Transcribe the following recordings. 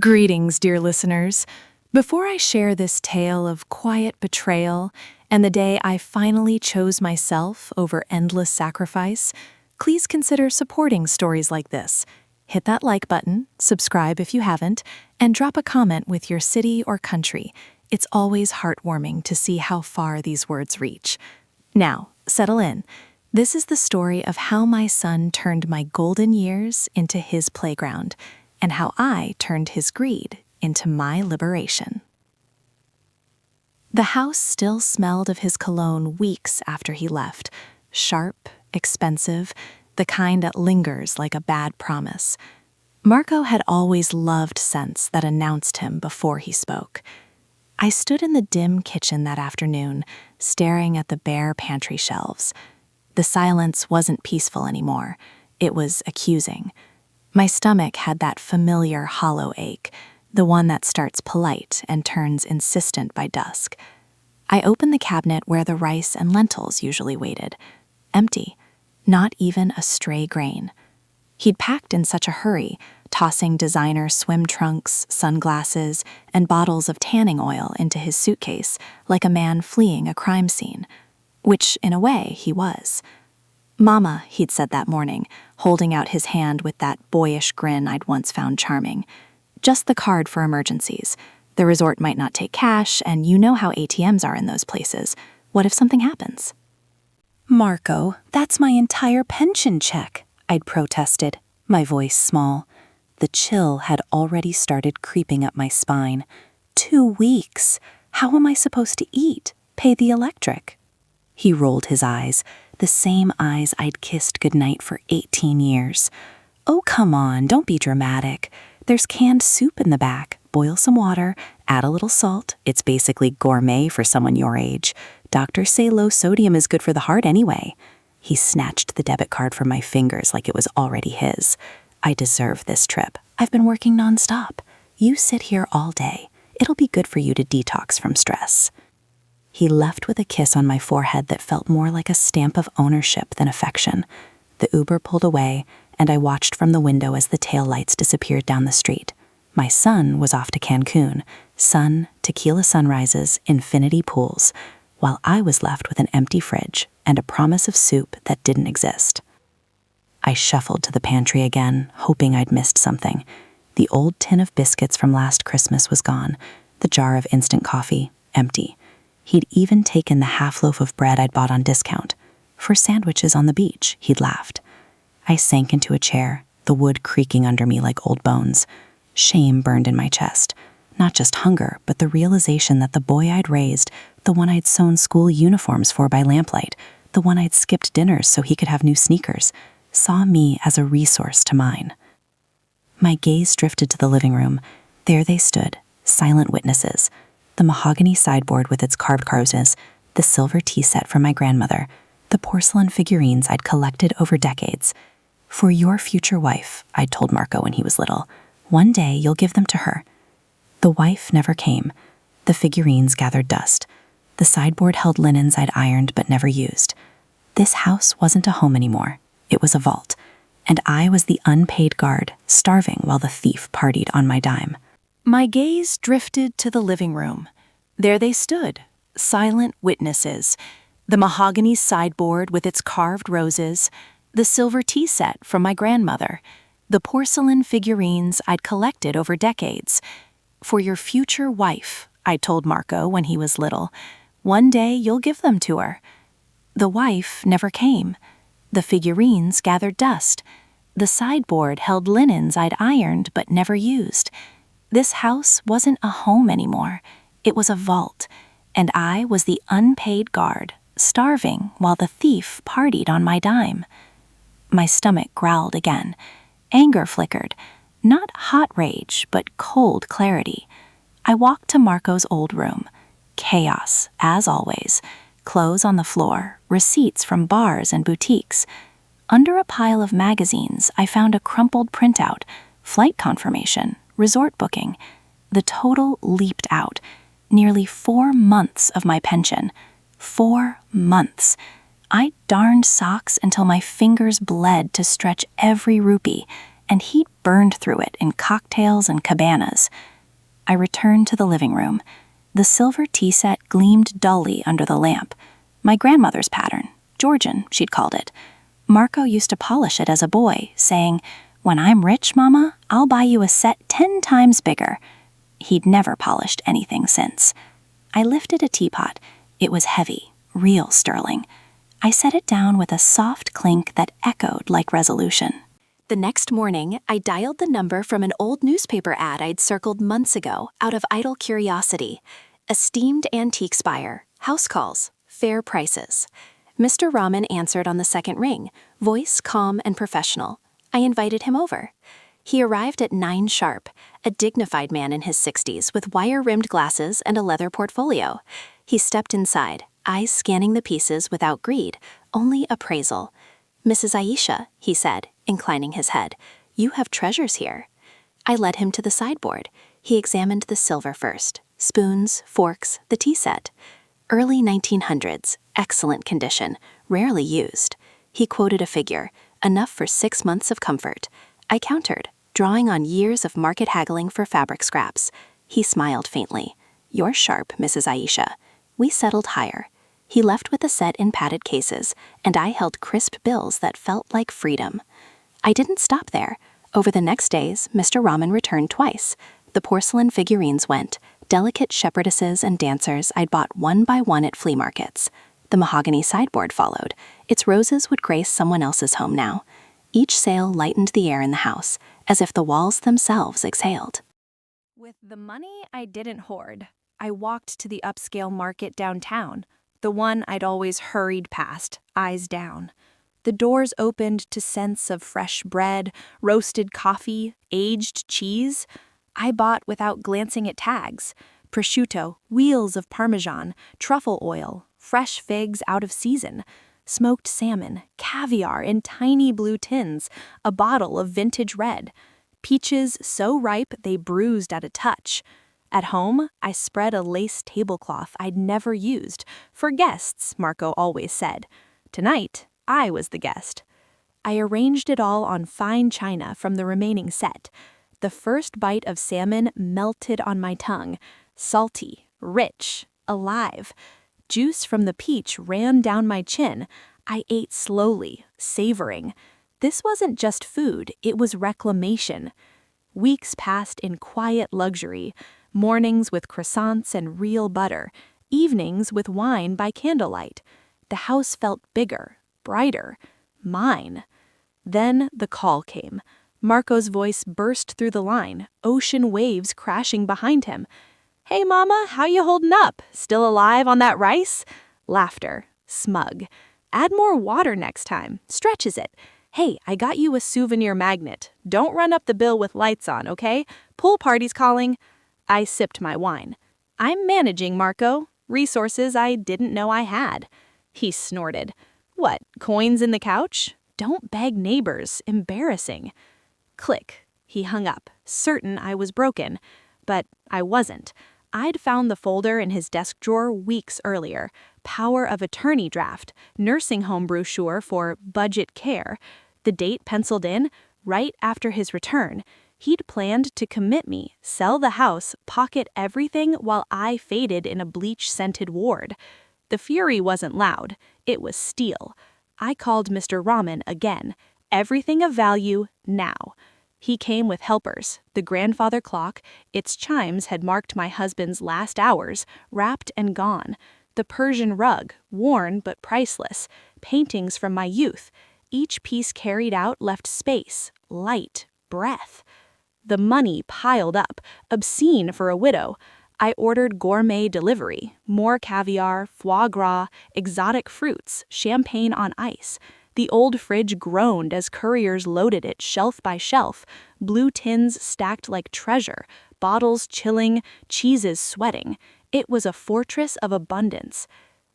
Greetings, dear listeners. Before I share this tale of quiet betrayal and the day I finally chose myself over endless sacrifice, please consider supporting stories like this. Hit that like button, subscribe if you haven't, and drop a comment with your city or country. It's always heartwarming to see how far these words reach. Now, settle in. This is the story of how my son turned my golden years into his playground, and how I turned his greed into my liberation. The house still smelled of his cologne weeks after he left, sharp, expensive, the kind that lingers like a bad promise. Marco had always loved scents that announced him before he spoke. I stood in the dim kitchen that afternoon, staring at the bare pantry shelves. The silence wasn't peaceful anymore. It was accusing. My stomach had that familiar hollow ache, the one that starts polite and turns insistent by dusk. I opened the cabinet where the rice and lentils usually waited. Empty. Not even a stray grain. He'd packed in such a hurry, tossing designer swim trunks, sunglasses, and bottles of tanning oil into his suitcase like a man fleeing a crime scene. Which, in a way, he was. "Mama," he'd said that morning, holding out his hand with that boyish grin I'd once found charming. "Just the card for emergencies. The resort might not take cash, and you know how ATMs are in those places. What if something happens?" "Marco, that's my entire pension check," I'd protested, my voice small. The chill had already started creeping up my spine. 2 weeks. How am I supposed to eat? Pay the electric? He rolled his eyes, the same eyes I'd kissed goodnight for 18 years. "Oh, come on, don't be dramatic. There's canned soup in the back. Boil some water, add a little salt. It's basically gourmet for someone your age. Doctors say low sodium is good for the heart anyway." He snatched the debit card from my fingers like it was already his. "I deserve this trip. I've been working nonstop. You sit here all day. It'll be good for you to detox from stress." He left with a kiss on my forehead that felt more like a stamp of ownership than affection. The Uber pulled away, and I watched from the window as the taillights disappeared down the street. My son was off to Cancun. Sun, tequila sunrises, infinity pools, while I was left with an empty fridge and a promise of soup that didn't exist. I shuffled to the pantry again, hoping I'd missed something. The old tin of biscuits from last Christmas was gone. The jar of instant coffee, empty. He'd even taken the half loaf of bread I'd bought on discount. For sandwiches on the beach, he'd laughed. I sank into a chair, the wood creaking under me like old bones. Shame burned in my chest. Not just hunger, but the realization that the boy I'd raised, the one I'd sewn school uniforms for by lamplight, the one I'd skipped dinners so he could have new sneakers, saw me as a resource to mine. My gaze drifted to the living room. There they stood, silent witnesses. The mahogany sideboard with its carved roses, the silver tea set from my grandmother, the porcelain figurines I'd collected over decades. "For your future wife," I'd told Marco when he was little. "One day you'll give them to her." The wife never came. The figurines gathered dust. The sideboard held linens I'd ironed but never used. This house wasn't a home anymore. It was a vault. And I was the unpaid guard, starving while the thief partied on my dime. My gaze drifted to the living room. There they stood, silent witnesses. The mahogany sideboard with its carved roses, the silver tea set from my grandmother, the porcelain figurines I'd collected over decades. "For your future wife," I told Marco when he was little. "One day you'll give them to her." The wife never came. The figurines gathered dust. The sideboard held linens I'd ironed but never used. This house wasn't a home anymore. It was a vault, and I was the unpaid guard, starving while the thief partied on my dime. My stomach growled again. Anger flickered. Not hot rage, but cold clarity. I walked to Marco's old room. Chaos, as always. Clothes on the floor, receipts from bars and boutiques. Under a pile of magazines, I found a crumpled printout, flight confirmation, resort booking. The total leaped out. Nearly 4 months of my pension. 4 months. I darned socks until my fingers bled to stretch every rupee, and he'd burned through it in cocktails and cabanas. I returned to the living room. The silver tea set gleamed dully under the lamp. My grandmother's pattern, Georgian, she'd called it. Marco used to polish it as a boy, saying, "When I'm rich, Mama, I'll buy you a set 10 times bigger." He'd never polished anything since. I lifted a teapot. It was heavy, real sterling. I set it down with a soft clink that echoed like resolution. The next morning, I dialed the number from an old newspaper ad I'd circled months ago out of idle curiosity. Esteemed antique buyer, house calls, fair prices. Mr. Rahman answered on the second ring, voice calm and professional. I invited him over. He arrived at 9 sharp, a dignified man in his 60s with wire-rimmed glasses and a leather portfolio. He stepped inside, eyes scanning the pieces without greed, only appraisal. "Mrs. Aisha," he said, inclining his head, "you have treasures here." I led him to the sideboard. He examined the silver first, spoons, forks, the tea set. Early 1900s, excellent condition, rarely used. He quoted a figure, enough for 6 months of comfort. I countered, drawing on years of market haggling for fabric scraps. He smiled faintly. "You're sharp, Mrs. Aisha." We settled higher. He left with the set in padded cases, and I held crisp bills that felt like freedom. I didn't stop there. Over the next days, Mr. Rahman returned twice. The porcelain figurines went, delicate shepherdesses and dancers I'd bought one by one at flea markets. The mahogany sideboard followed. Its roses would grace someone else's home now. Each sale lightened the air in the house, as if the walls themselves exhaled. With the money I didn't hoard, I walked to the upscale market downtown, the one I'd always hurried past, eyes down. The doors opened to scents of fresh bread, roasted coffee, aged cheese. I bought without glancing at tags. Prosciutto, wheels of Parmesan, truffle oil, fresh figs out of season, smoked salmon, caviar in tiny blue tins, a bottle of vintage red, peaches so ripe they bruised at a touch. At home, I spread a lace tablecloth I'd never used, for guests, Marco always said. Tonight, I was the guest. I arranged it all on fine china from the remaining set. The first bite of salmon melted on my tongue, salty, rich, alive. Juice from the peach ran down my chin. I ate slowly, savoring. This wasn't just food, it was reclamation. Weeks passed in quiet luxury, mornings with croissants and real butter, evenings with wine by candlelight. The house felt bigger, brighter, mine. Then the call came. Marco's voice burst through the line, ocean waves crashing behind him. "Hey, Mama, how you holding up? Still alive on that rice?" Laughter, smug. "Add more water next time. Stretches it. Hey, I got you a souvenir magnet. Don't run up the bill with lights on, okay? Pool party's calling." I sipped my wine. "I'm managing, Marco. Resources I didn't know I had." He snorted. "What, coins in the couch? Don't beg neighbors. Embarrassing." Click. He hung up, certain I was broken. But I wasn't. I'd found the folder in his desk drawer weeks earlier. Power of attorney draft, nursing home brochure for budget care. The date penciled in, right after his return. He'd planned to commit me, sell the house, pocket everything while I faded in a bleach-scented ward. The fury wasn't loud. It was steel. I called Mr. Rahman again. Everything of value, now. He came with helpers, the grandfather clock, its chimes had marked my husband's last hours, wrapped and gone. The Persian rug, worn but priceless, paintings from my youth. Each piece carried out left space, light, breath. The money piled up, obscene for a widow. I ordered gourmet delivery, more caviar, foie gras, exotic fruits, champagne on ice. The old fridge groaned as couriers loaded it shelf by shelf, blue tins stacked like treasure, bottles chilling, cheeses sweating. It was a fortress of abundance.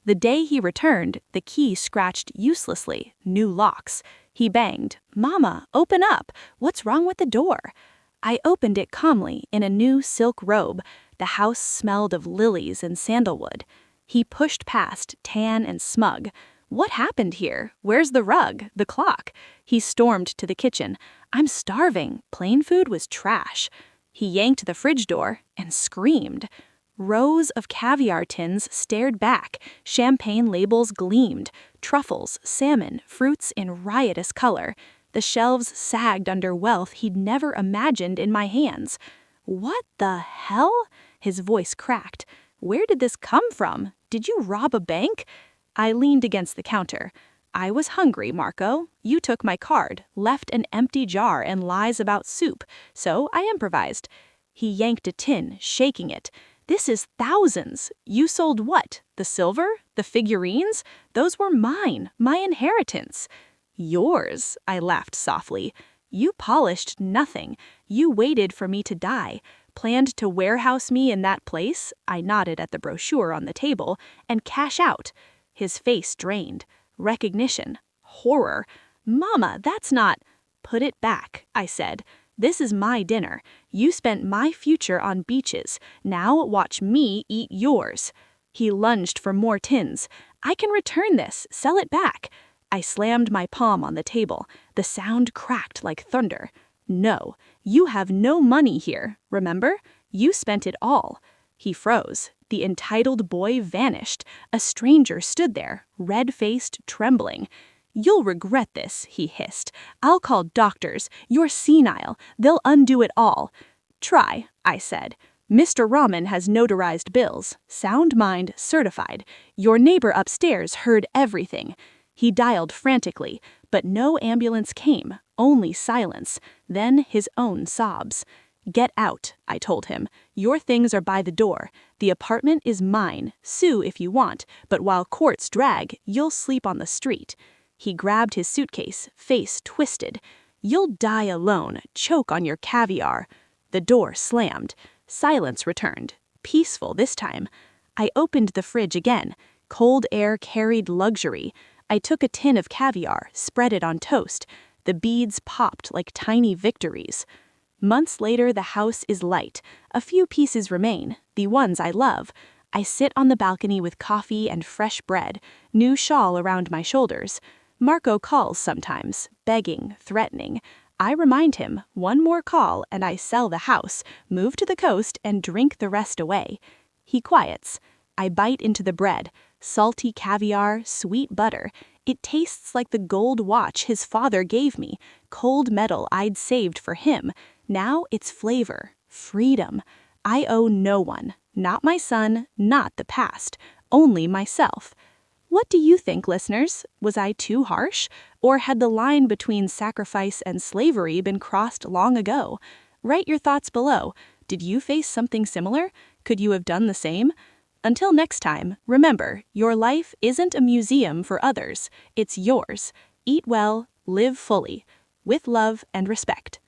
The day he returned, the key scratched uselessly, new locks. He banged, "Mama, open up! What's wrong with the door?" I opened it calmly in a new silk robe. The house smelled of lilies and sandalwood. He pushed past, tan and smug. "What happened here? Where's the rug? The clock?" He stormed to the kitchen. "I'm starving. Plain food was trash." He yanked the fridge door and screamed. Rows of caviar tins stared back, champagne labels gleamed, truffles, salmon, fruits in riotous color. The shelves sagged under wealth he'd never imagined in my hands. "What the hell?" His voice cracked. "Where did this come from? Did you rob a bank?" I leaned against the counter. "I was hungry, Marco. You took my card, left an empty jar and lies about soup, so I improvised." He yanked a tin, shaking it. "This is thousands. You sold what? The silver? The figurines? Those were mine, my inheritance." "Yours," I laughed softly. "You polished nothing. You waited for me to die, planned to warehouse me in that place," I nodded at the brochure on the table, "and cash out." His face drained. Recognition. Horror. "Mama, that's not—" "Put it back," I said. "This is my dinner. You spent my future on beaches. Now watch me eat yours." He lunged for more tins. "I can return this, sell it back." I slammed my palm on the table. The sound cracked like thunder. "No, you have no money here, remember? You spent it all." He froze. The entitled boy vanished. A stranger stood there, red-faced, trembling. "You'll regret this," he hissed. "I'll call doctors. You're senile. They'll undo it all." "Try," I said. "Mr. Rahman has notarized bills. Sound mind certified. Your neighbor upstairs heard everything." He dialed frantically, but no ambulance came, only silence, then his own sobs. "Get out," I told him. "Your things are by the door. The apartment is mine. Sue if you want, but while courts drag, you'll sleep on the street." He grabbed his suitcase, face twisted. "You'll die alone, choke on your caviar." The door slammed. Silence returned, peaceful this time. I opened the fridge again. Cold air carried luxury. I took a tin of caviar, spread it on toast. The beads popped like tiny victories. Months later, the house is light. A few pieces remain, the ones I love. I sit on the balcony with coffee and fresh bread, new shawl around my shoulders. Marco calls sometimes, begging, threatening. I remind him, one more call and I sell the house, move to the coast and drink the rest away. He quiets. I bite into the bread. Salty caviar, sweet butter. It tastes like the gold watch his father gave me, cold metal I'd saved for him. Now it's flavor, freedom. I owe no one, not my son, not the past, only myself. What do you think, listeners? Was I too harsh? Or had the line between sacrifice and slavery been crossed long ago? Write your thoughts below. Did you face something similar? Could you have done the same? Until next time, remember, your life isn't a museum for others. It's yours. Eat well, live fully. With love and respect.